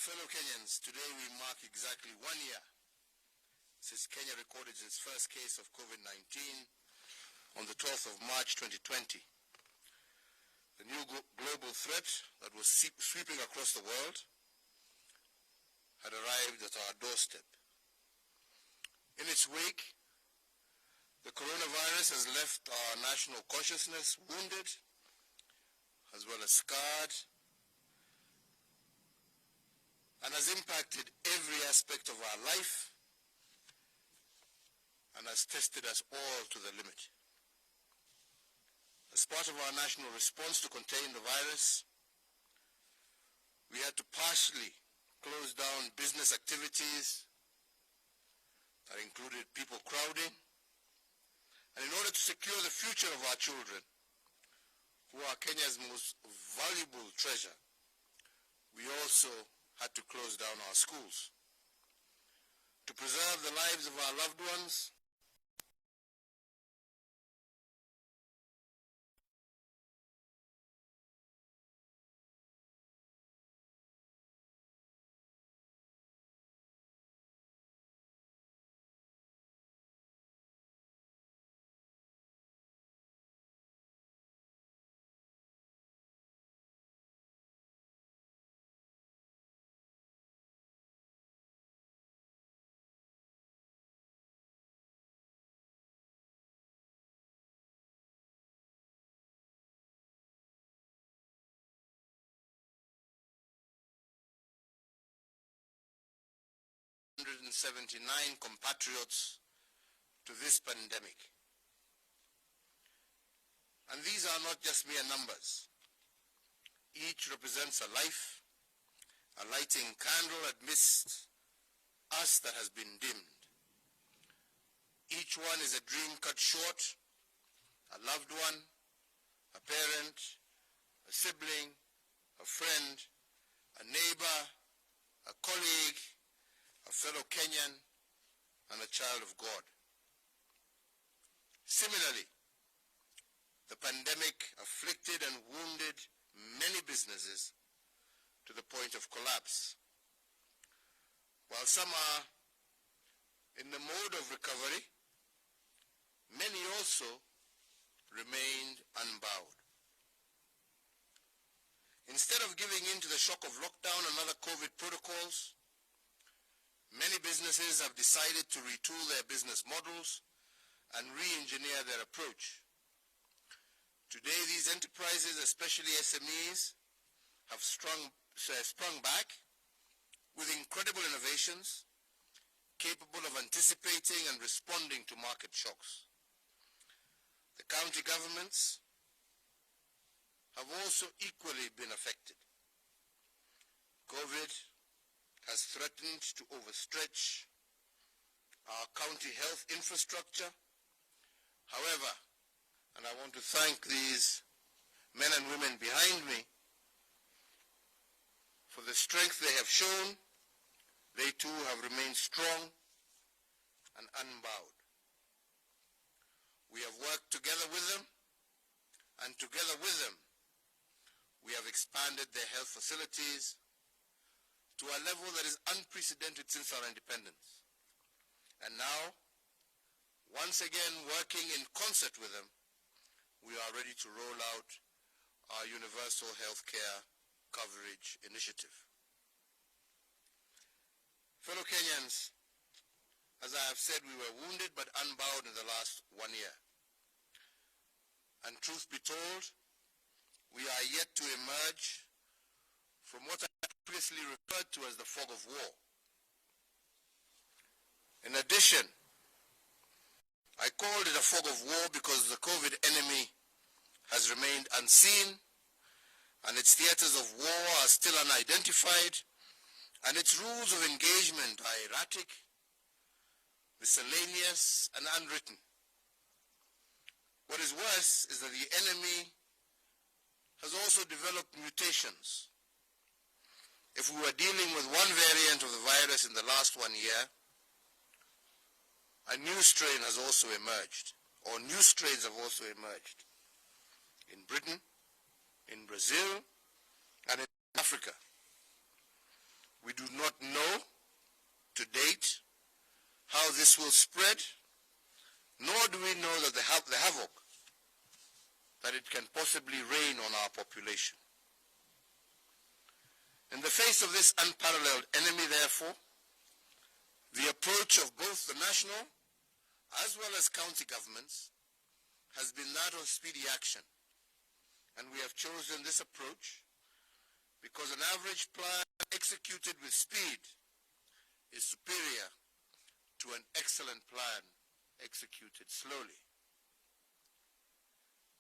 Fellow Kenyans, today we mark exactly 1 year since Kenya recorded its first case of COVID-19 on the 12th of March 2020. The new global threat that was sweeping across the world had arrived at our doorstep. In its wake, the coronavirus has left our national consciousness wounded, as well as scarred, and has impacted every aspect of our life and has tested us all to the limit. As part of our national response to contain the virus, we had to partially close down business activities that included people crowding, and in order to secure the future of our children, who are Kenya's most valuable treasure, we also had to close down our schools. To preserve the lives of our loved ones, $179 compatriots to this pandemic. And these are not just mere numbers. Each represents a life, a lighting candle amidst us that has been dimmed. Each one is a dream cut short, a loved one, a parent, a sibling, a friend, a neighbor, a colleague, a fellow Kenyan, and a child of God. Similarly, the pandemic afflicted and wounded many businesses to the point of collapse. While some are in the mode of recovery, many also remained unbowed. Instead of giving in to the shock of lockdown and other COVID protocols, many businesses have decided to retool their business models and re-engineer their approach. Today, these enterprises, especially SMEs, have sprung back with incredible innovations, capable of anticipating and responding to market shocks. The county governments have also equally been affected. COVID has threatened to overstretch our county health infrastructure. However, and I want to thank these men and women behind me for the strength they have shown, they too have remained strong and unbowed. We have worked together with them, and together with them, we have expanded their health facilities to a level that is unprecedented since our independence. And now, once again working in concert with them, we are ready to roll out our universal healthcare coverage initiative. Fellow Kenyans, as I have said, we were wounded but unbowed in the last 1 year. And truth be told, we are yet to emerge from what I previously referred to as the fog of war. In addition, I called it a fog of war because the COVID enemy has remained unseen, and its theaters of war are still unidentified, and its rules of engagement are erratic, miscellaneous, and unwritten. What is worse is that the enemy has also developed mutations. If we were dealing with one variant of the virus in the last 1 year, a new strain has also emerged, or new strains have also emerged in Britain, in Brazil, and in Africa. We do not know to date how this will spread, nor do we know that the havoc that it can possibly rain on our population. In the face of this unparalleled enemy, therefore, the approach of both the national as well as county governments has been that of speedy action. And we have chosen this approach because an average plan executed with speed is superior to an excellent plan executed slowly.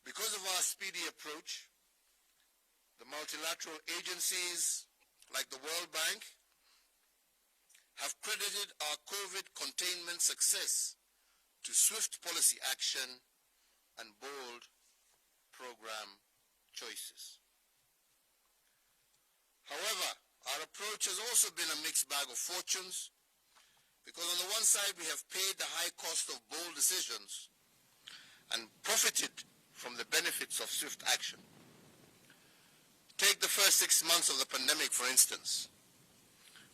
Because of our speedy approach, the multilateral agencies like the World Bank have credited our COVID containment success to swift policy action and bold program choices. However, our approach has also been a mixed bag of fortunes, because on the one side we have paid the high cost of bold decisions and profited from the benefits of swift action. Take the first 6 months of the pandemic, for instance.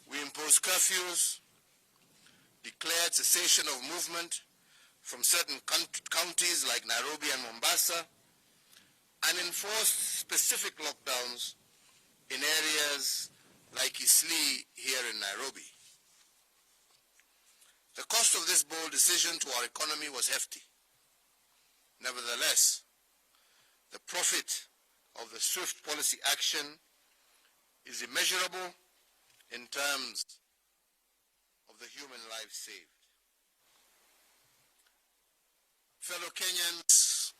We imposed curfews, declared cessation of movement from certain counties like Nairobi and Mombasa, and enforced specific lockdowns in areas like Isli here in Nairobi. The cost of this bold decision to our economy was hefty. Nevertheless, the profit of the swift policy action is immeasurable in terms of the human lives saved. Fellow Kenyans,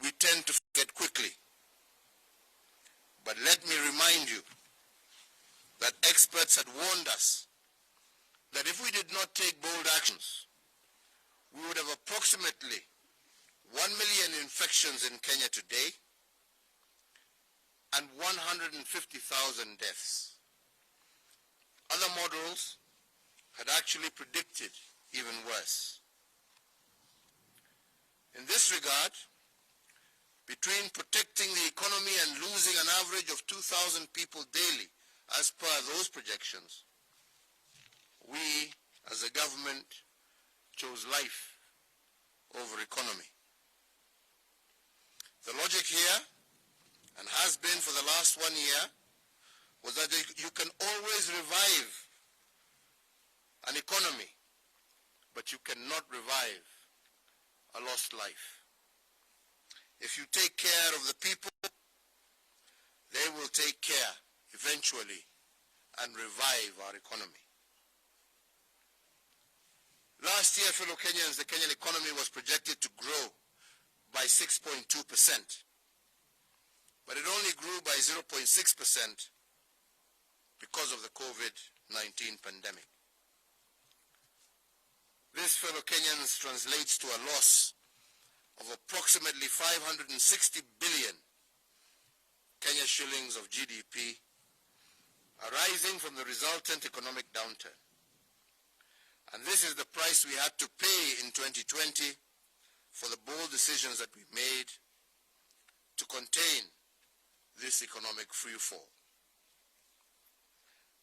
we tend to forget quickly. But let me remind you that experts had warned us that if we did not take bold actions, we would have approximately 1 million infections in Kenya today and 150,000 deaths. Other models had actually predicted even worse. In this regard, between protecting the economy and losing an average of 2,000 people daily, as per those projections, we, as a government, chose life over economy. The logic here, and has been for the last 1 year, was that you can always revive an economy, but you cannot revive a lost life. If you take care of the people, they will take care eventually and revive our economy. Last year, fellow Kenyans, the Kenyan economy was projected to grow by 6.2%, but it only grew by 0.6% because of the COVID-19 pandemic. This, fellow Kenyans, translates to a loss of approximately 560 billion Kenya shillings of GDP arising from the resultant economic downturn. And this is the price we had to pay in 2020 for the bold decisions that we made to contain this economic freefall.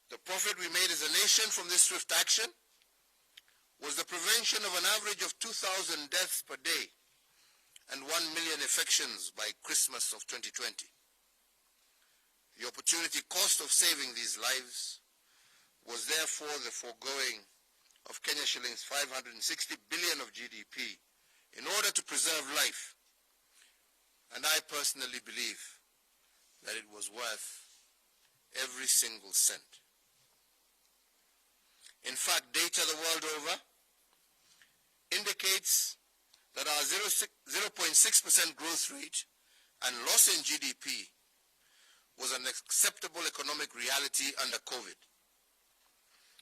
The profit we made as a nation from this swift action was the prevention of an average of 2,000 deaths per day and 1 million infections by Christmas of 2020. The opportunity cost of saving these lives was therefore the foregoing of Kenya shillings 560 billion of GDP in order to preserve life. And I personally believe that it was worth every single cent. In fact, data the world over indicates that our 0.6% growth rate and loss in GDP was an acceptable economic reality under COVID.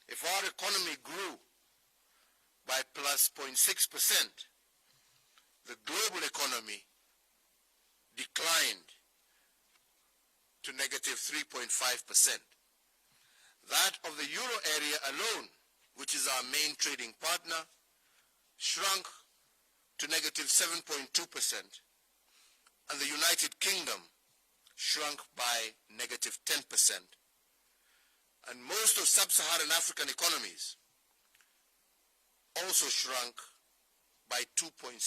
If our economy grew by plus 0.6%, the global economy declined to negative 3.5%. That of the Euro area alone, which is our main trading partner, shrunk to negative 7.2%, and the United Kingdom shrunk by negative 10%. and most of sub-Saharan African economies also shrunk by 2.6%.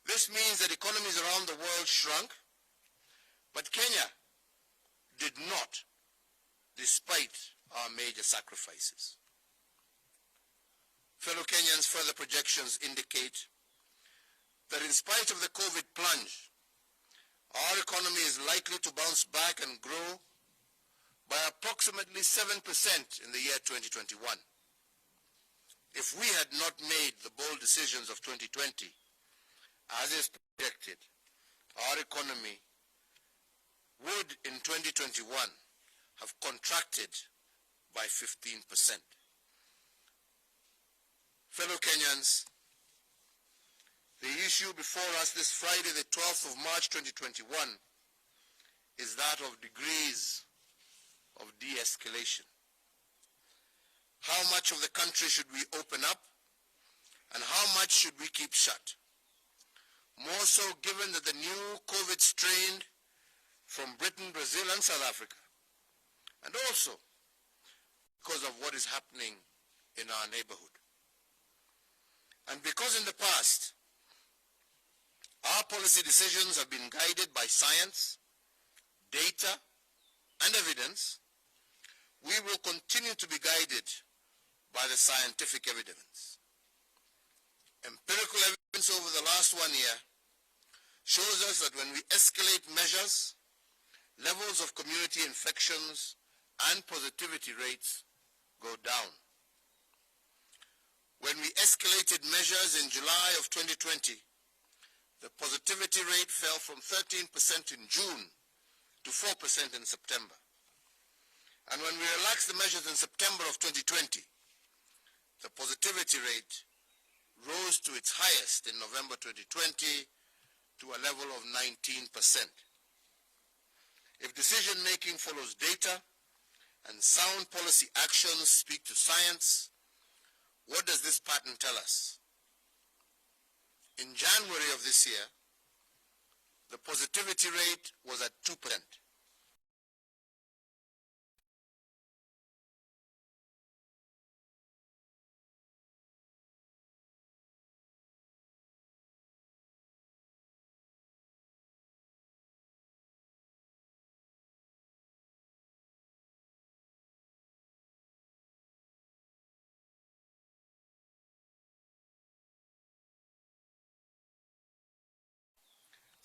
This means that economies around the world shrunk, but Kenya did not, despite our major sacrifices. Fellow Kenyans, further projections indicate that in spite of the COVID plunge, our economy is likely to bounce back and grow by approximately 7% in the year 2021. If we had not made the bold decisions of 2020, as is projected, our economy would in 2021 have contracted by 15%. Fellow Kenyans, the issue before us this Friday, the 12th of March 2021, is that of degrees of de-escalation. How much of the country should we open up, and how much should we keep shut? More so given that the new COVID strain from Britain, Brazil, and South Africa, and also because of what is happening in our neighborhood. And because in the past, our policy decisions have been guided by science, data, and evidence, we will continue to be guided by the scientific evidence. Empirical evidence over the last 1 year shows us that when we escalate measures, levels of community infections and positivity rates go down. When we escalated measures in July of 2020, the positivity rate fell from 13% in June to 4% in September. And when we relaxed the measures in September of 2020, the positivity rate rose to its highest in November 2020 to a level of 19%. If decision-making follows data and sound policy actions speak to science, what does this pattern tell us? In January of this year, the positivity rate was at 2%.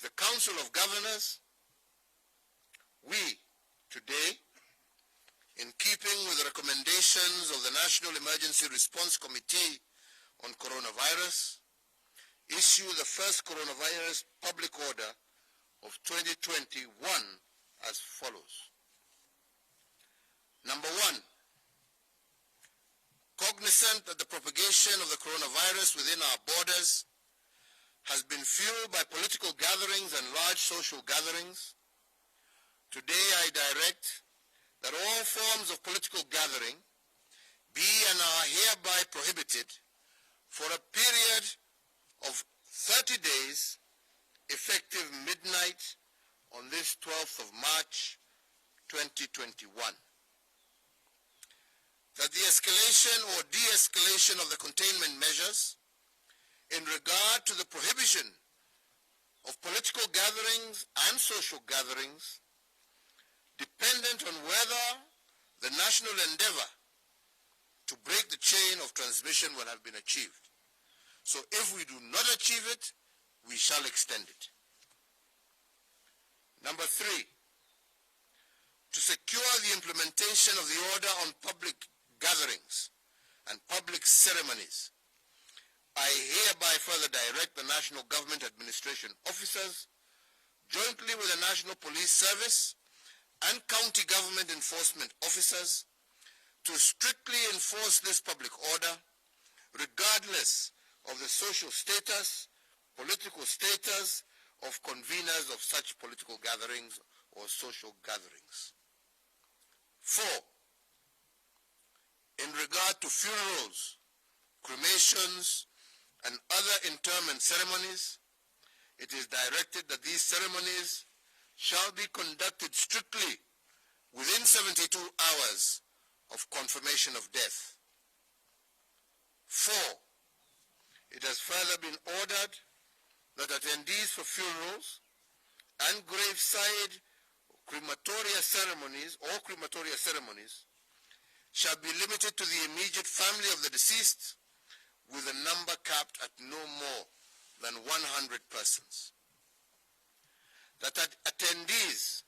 The Council of Governors, we today, in keeping with the recommendations of the National Emergency Response Committee on Coronavirus, issue the first coronavirus public order of 2021 as follows. Number one, cognizant that the propagation of the coronavirus within our borders has been fueled by political gatherings and large social gatherings, today I direct that all forms of political gathering be and are hereby prohibited for a period of 30 days, effective midnight on this 12th of March, 2021. That the escalation or de-escalation of the containment measures in regard to the prohibition of political gatherings and social gatherings, dependent on whether the national endeavor to break the chain of transmission will have been achieved. So if we do not achieve it, we shall extend it. Number three, to secure the implementation of the order on public gatherings and public ceremonies, I hereby further direct the National Government Administration officers, jointly with the National Police Service and county government enforcement officers, to strictly enforce this public order, regardless of the social status, political status of conveners of such political gatherings or social gatherings. 4, in regard to funerals, cremations, and other interment ceremonies, it is directed that these ceremonies shall be conducted strictly within 7 72 hours of confirmation of death. 4, it has further been ordered that attendees for funerals and graveside crematoria ceremonies shall be limited to the immediate family of the deceased, with a number capped at no more than 100 persons. That attendees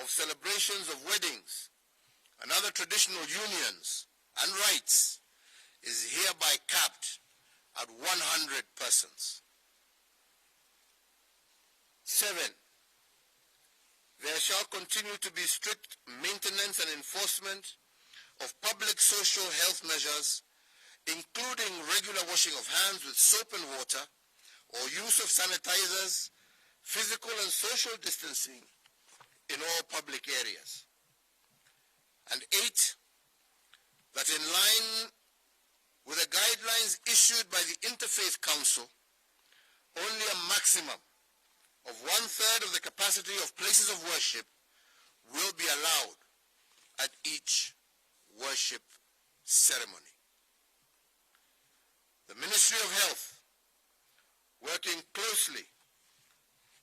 of celebrations of weddings and other traditional unions and rites is hereby capped at 100 persons. 7, there shall continue to be strict maintenance and enforcement of public social health measures, including regular washing of hands with soap and water, or use of sanitizers, physical and social distancing in all public areas. And 8, that in line with the guidelines issued by the Interfaith Council, only a maximum of 1/3 of the capacity of places of worship will be allowed at each worship ceremony. The Ministry of Health, working closely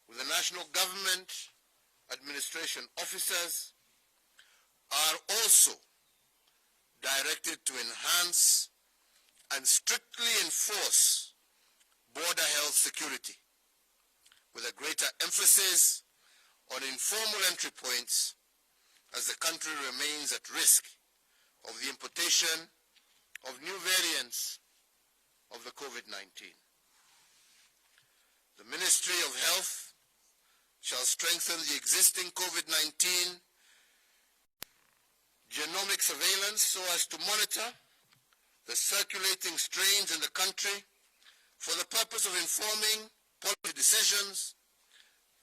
with the national government administration officers, are also directed to enhance and strictly enforce border health security, with a greater emphasis on informal entry points, as the country remains at risk of the importation of new variants of the COVID-19. The Ministry of Health shall strengthen the existing COVID-19 genomic surveillance so as to monitor the circulating strains in the country for the purpose of informing policy decisions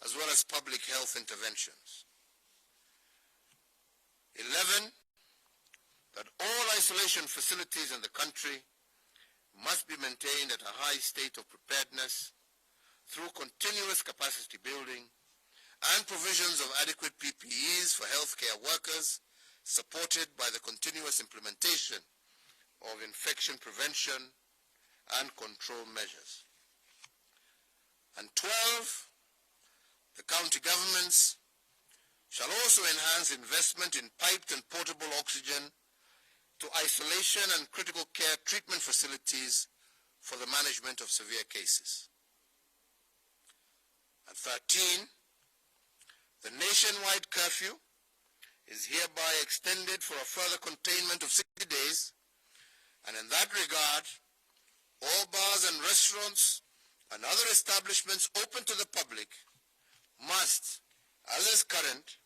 as well as public health interventions. 11, that all isolation facilities in the country must be maintained at a high state of preparedness through continuous capacity building and provisions of adequate PPEs for healthcare workers, supported by the continuous implementation of infection prevention and control measures. And 12, the county governments shall also enhance investment in piped and portable oxygen to isolation and critical care treatment facilities for the management of severe cases. And 13, the nationwide curfew is hereby extended for a further containment of 60 days, and in that regard, all bars and restaurants and other establishments open to the public must, as is current,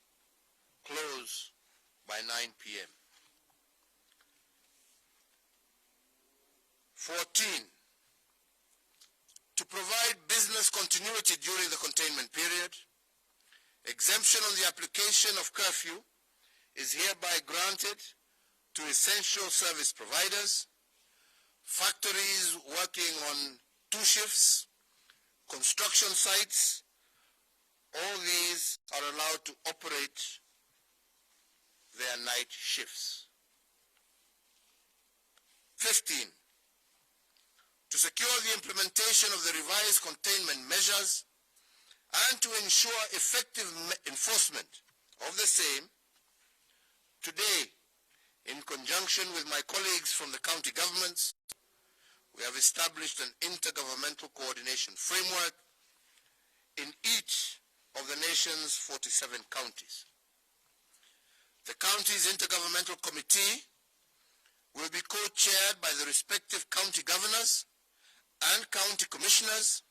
close by 9 p.m. 14, to provide business continuity during the containment period, exemption on the application of curfew is hereby granted to essential service providers, factories working on 2 shifts, construction sites. All these are allowed to operate their night shifts. 15, to secure the implementation of the revised containment measures and to ensure effective enforcement of the same, today, in conjunction with my colleagues from the county governments, we have established an intergovernmental coordination framework in each of the nation's 47 counties. The county's intergovernmental committee will be co-chaired by the respective county governors and county commissioners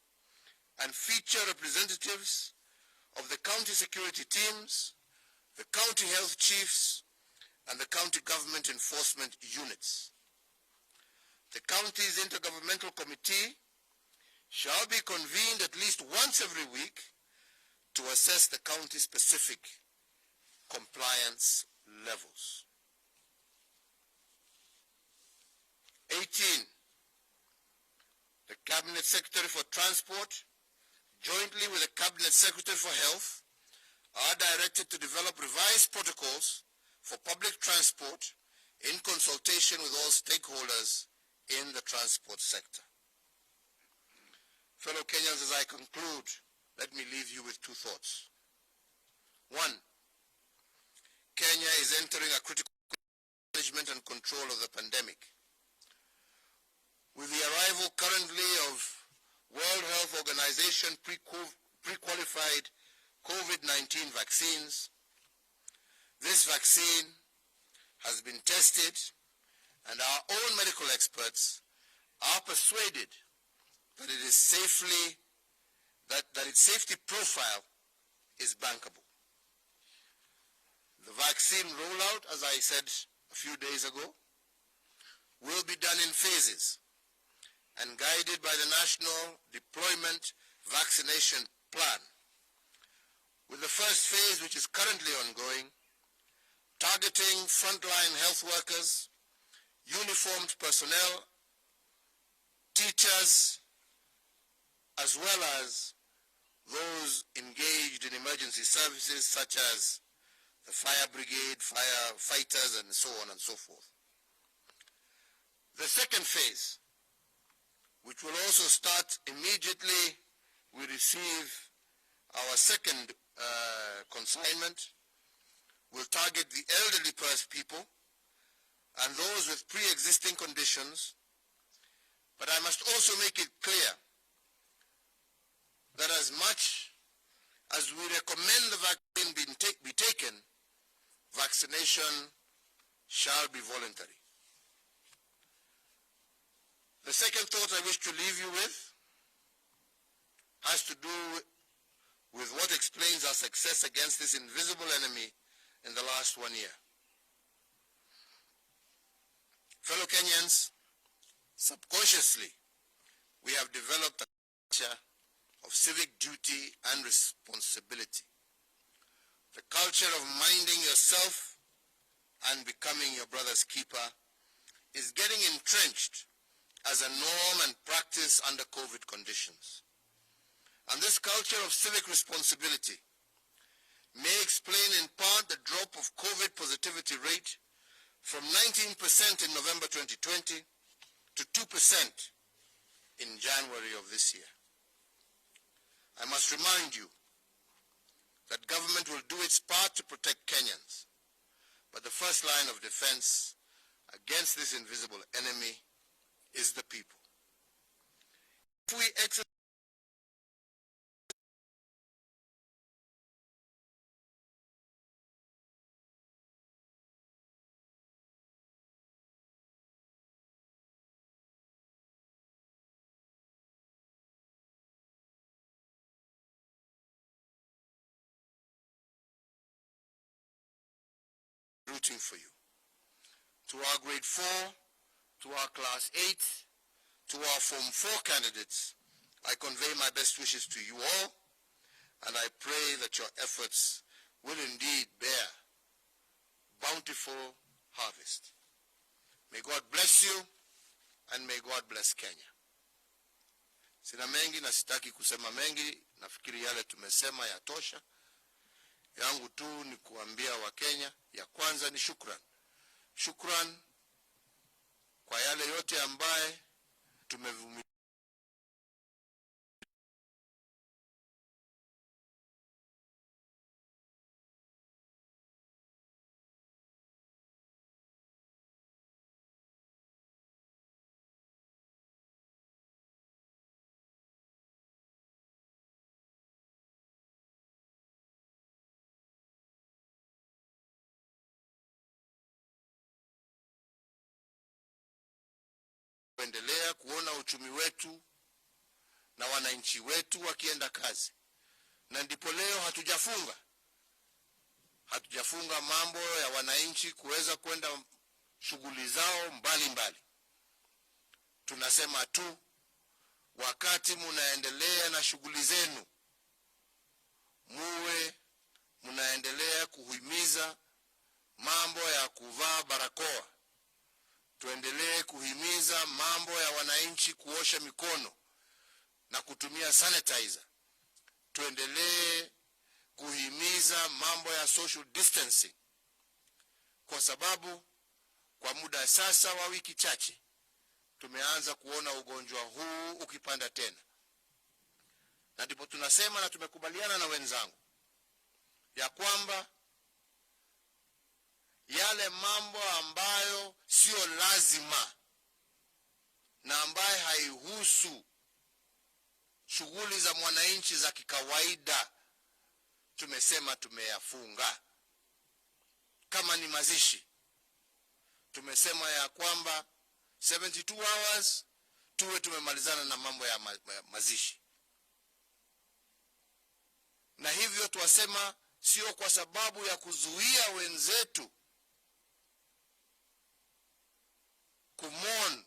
and feature representatives of the county security teams, the county health chiefs, and the county government enforcement units. The county's intergovernmental committee shall be convened at least once every week to assess the county specific compliance levels. 18, the Cabinet Secretary for Transport, jointly with the Cabinet Secretary for Health, are directed to develop revised protocols for public transport in consultation with all stakeholders in the transport sector. Fellow Kenyans, as I conclude, let me leave you with two thoughts. One, Kenya is entering a critical management and control of the pandemic. With the arrival currently of World Health Organization pre-qualified COVID-19 vaccines, this vaccine has been tested and our own medical experts are persuaded that it is that its safety profile is bankable. The vaccine rollout, as I said a few days ago, will be done in phases and guided by the National Deployment Vaccination Plan, with the first phase, which is currently ongoing, targeting frontline health workers, uniformed personnel, teachers, as well as those engaged in emergency services such as the fire brigade, firefighters, and so on and so forth. The second phase, which will also start immediately we receive our second consignment, will target the elderly people and those with pre-existing conditions. But I must also make it clear that as much as we recommend the vaccine be taken, vaccination shall be voluntary. The second thought I wish to leave you with has to do with what explains our success against this invisible enemy in the last 1 year. Fellow Kenyans, subconsciously, we have developed a culture of civic duty and responsibility. The culture of minding yourself and becoming your brother's keeper is getting entrenched as a norm and practice under COVID conditions. And this culture of civic responsibility may explain in part the drop of COVID positivity rate from 19% in November 2020 to 2% in January of this year. I must remind you that government will do its part to protect Kenyans, but the first line of defense against this invisible enemy is the people. If we exercise rooting for you. To our grade 4, to our class 8, to our Form 4 candidates, I convey my best wishes to you all, and I pray that your efforts will indeed bear bountiful harvest. May God bless you, and may God bless Kenya. Sina mengi na sitaki kusema mengi, nafikiri yale tumesema yatosha. Yangu tu ni kuambia Wakenya, ya kwanza ni shukran. Shukran kwa yale yote ambaye tumevumilia. Kuendelea kuona uchumi wetu na wananchi wetu wakienda kazi. Na ndipo leo hatujafunga mambo ya wananchi kuweza kwenda shughuli zao mbalimbali. Tunasema tu, wakati munaendelea na shughuli zenu, muwe munaendelea kuhimiza mambo ya kuvaa barakoa. Tuendelee kuhimiza mambo ya wananchi kuosha mikono na kutumia sanitizer. Tuendelee kuhimiza mambo ya social distancing. kwa sababu kwa muda sasa wa wiki chache tumeanza kuona ugonjwa huu ukipanda tena, na ndipo tunasema na tumekubaliana na wenzangu ya kwamba yale mambo ambayo sio lazima na ambaye haihusu shughuli za mwananchi za kikawaida tumesema tumeyafunga. Kama ni mazishi, tumesema ya kwamba 72 hours tuwe tumemalizana na mambo ya mazishi. Na hivyo tuwasema sio kwa sababu ya kuzuia wenzetu kumon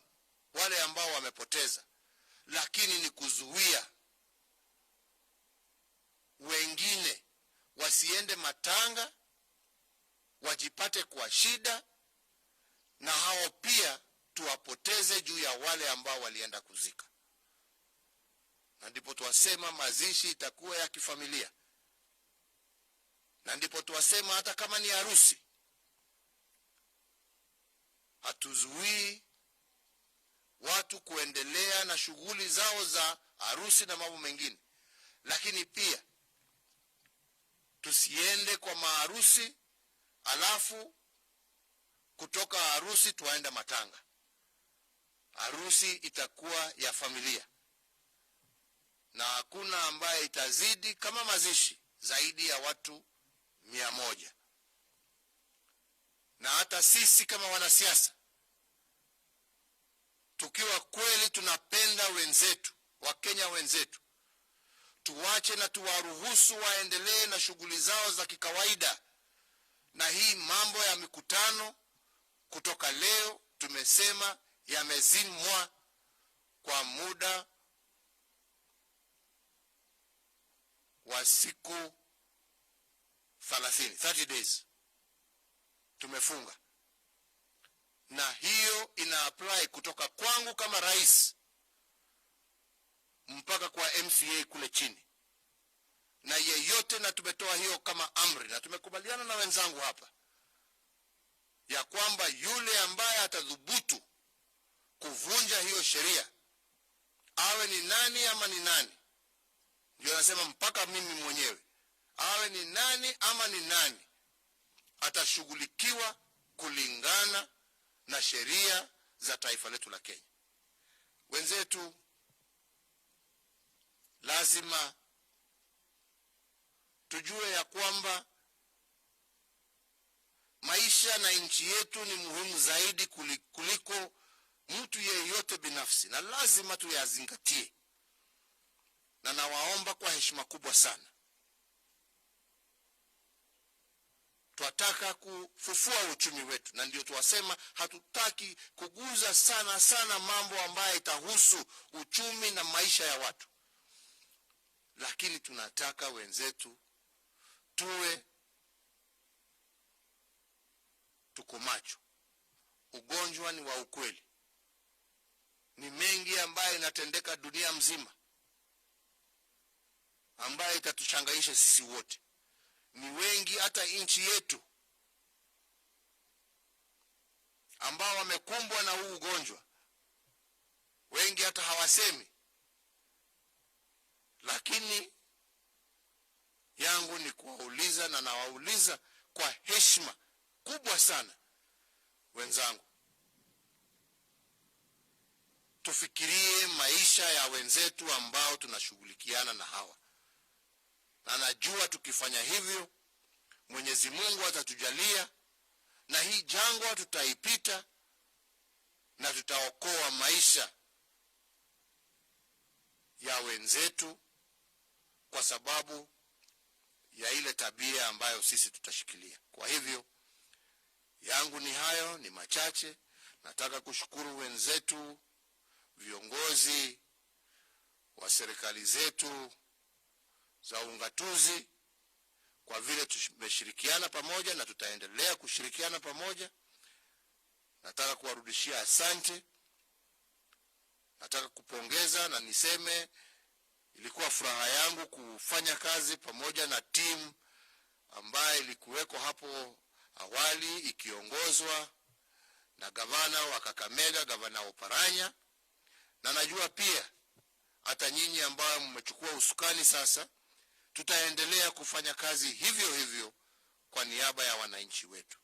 wale ambao wamepoteza, lakini ni kuzuia wengine wasiende matanga wajipate kwa shida, na hao pia tuwapoteze juu ya wale ambao walienda kuzika. Na ndipo tuwasema mazishi itakuwa ya kifamilia, na ndipo tuwasema hata kama ni harusi hatuzuii watu kuendelea na shughuli zao za harusi na mambo mengine, lakini pia tusiende kwa maharusi alafu kutoka harusi tuwaenda matanga. Harusi itakuwa ya familia na hakuna ambaye itazidi kama mazishi zaidi ya watu 100. Na hata sisi kama wanasiasa tukiwa kweli tunapenda wenzetu, Wakenya wenzetu, tuwache na tuwaruhusu waendelee na shughuli zao za kikawaida. Na hii mambo ya mikutano kutoka leo tumesema yamezimwa kwa muda wa siku 30 days tumefunga. Na hiyo ina apply kutoka kwangu kama rais mpaka kwa MCA kule chini na yeyote, na tumetoa hiyo kama amri, na tumekubaliana na wenzangu hapa ya kwamba yule ambaye atadhubutu kuvunja hiyo sheria, awe ni nani ama ni nani, ndio nasema mpaka mimi mwenyewe, awe ni nani ama ni nani, atashughulikiwa kulingana na sheria za taifa letu la Kenya. Wenzetu, lazima tujue ya kwamba maisha na nchi yetu ni muhimu zaidi kuliko mtu yeyote binafsi, na lazima tuyazingatie. Na nawaomba kwa heshima kubwa sana, tunataka kufufua uchumi wetu, na ndio tuwasema hatutaki kuguza sana mambo ambayo itahusu uchumi na maisha ya watu, lakini tunataka wenzetu tuko macho. Ugonjwa ni wa ukweli, ni mengi ambayo inatendeka dunia mzima ambayo itatushangaisha sisi wote. Ni wengi hata nchi yetu ambao wamekumbwa na huu ugonjwa, wengi hata hawasemi. Lakini yangu ni kuwauliza, na nawauliza kwa heshima kubwa sana, wenzangu, tufikirie maisha ya wenzetu ambao tunashughulikiana na hawa. Na najua tukifanya hivyo Mwenyezi Mungu atatujalia, na hii jangwa tutaipita na tutaokoa maisha ya wenzetu, kwa sababu ya ile tabia ambayo sisi tutashikilia. Kwa hivyo yangu ni hayo, ni machache. Nataka kushukuru wenzetu viongozi wa serikali zetu za ungatuzi kwa vile tumeshirikiana pamoja na tutaendelea kushirikiana pamoja. Nataka kuwarudishia asante. Nataka kupongeza na niseme ilikuwa furaha yangu kufanya kazi pamoja na timu ambaye ilikuweko hapo awali ikiongozwa na gavana wa Kakamega, gavana Oparanya, na najua pia hata nyinyi ambao mmechukua usukani sasa, tutaendelea kufanya kazi hivyo hivyo kwa niaba ya wananchi wetu.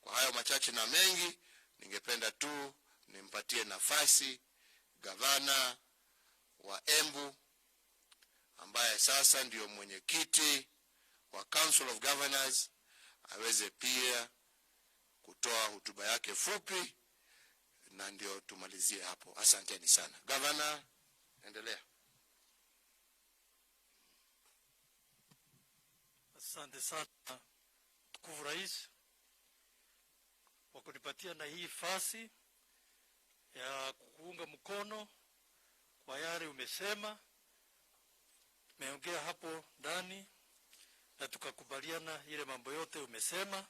Kwa hayo machache na mengi, ningependa tu nimpatie nafasi gavana wa Embu ambaye sasa ndio mwenyekiti wa Council of Governors aweze pia kutoa hotuba yake fupi, na ndio tumalizie hapo. Asanteni sana. Gavana, endelea. Asante sana Mtukufu Rais kwa kunipatia na hii fasi ya kuunga mkono kwa yale umesema. Tumeongea hapo ndani na tukakubaliana ile mambo yote umesema,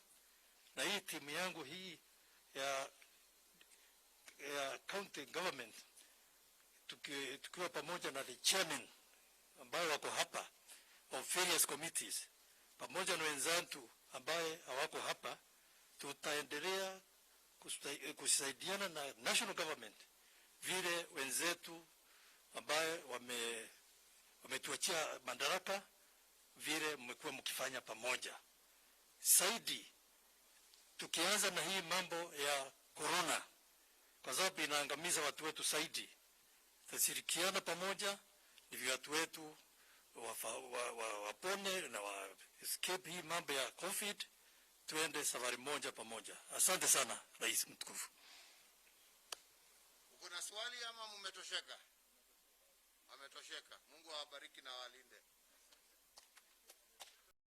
na hii timu yangu hii ya county government tukiwa pamoja na the chairman ambao wako hapa of various committees pamoja na wenzangu ambaye hawako hapa, tutaendelea kusaidiana na national government vile wenzetu ambaye wametuachia madaraka vile mmekuwa mkifanya pamoja. Saidi tukianza na hii mambo ya corona, kwa sababu inaangamiza watu wetu zaidi, tutashirikiana pamoja ili watu wetu wapone na escape hii mambo ya COVID, tuende safari moja pamoja. Asante sana Rais Mtukufu. Uko na swali ama mmetosheka? Ametosheka. Mungu awabariki na walinde.